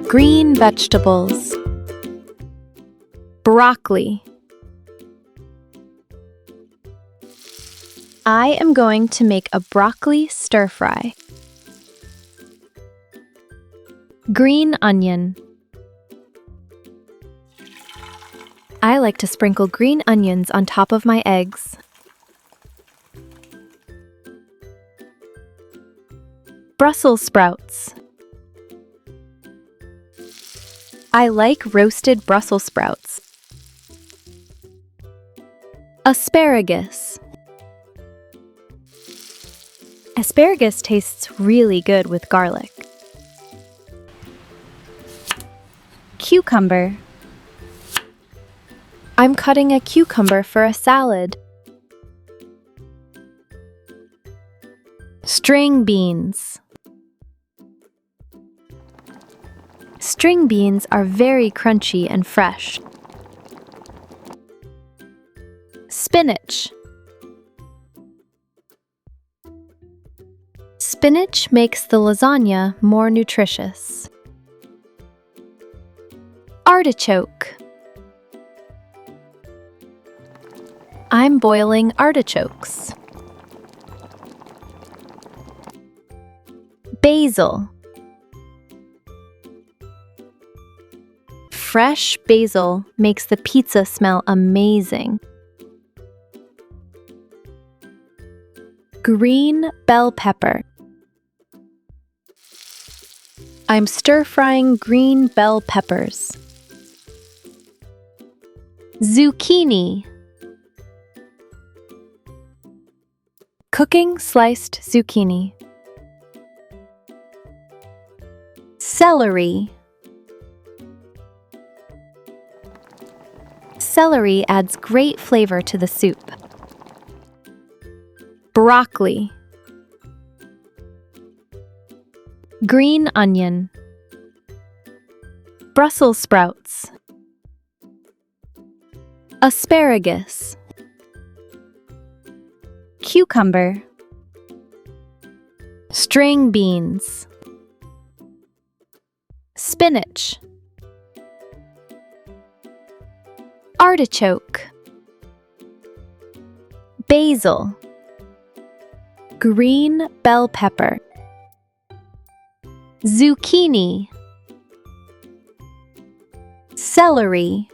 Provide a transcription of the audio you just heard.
Green vegetables. Broccoli. I am going to make a broccoli stir-fry. Green onion. I like to sprinkle green onions on top of my eggs. Brussels sprouts. I like roasted Brussels sprouts. Asparagus. Asparagus tastes really good with garlic. Cucumber. I'm cutting a cucumber for a salad. String beans. String beans are very crunchy and fresh. Spinach. Spinach makes the lasagna more nutritious. Artichoke. I'm boiling artichokes. Basil. Fresh basil makes the pizza smell amazing. Green bell pepper. I'm stir-frying green bell peppers. Zucchini. Cooking sliced zucchini. Celery. Celery adds great flavor to the soup. Broccoli. Green onion. Brussels sprouts. Asparagus. Cucumber. String beans. Spinach. Artichoke. Basil. Green bell pepper. Zucchini. Celery.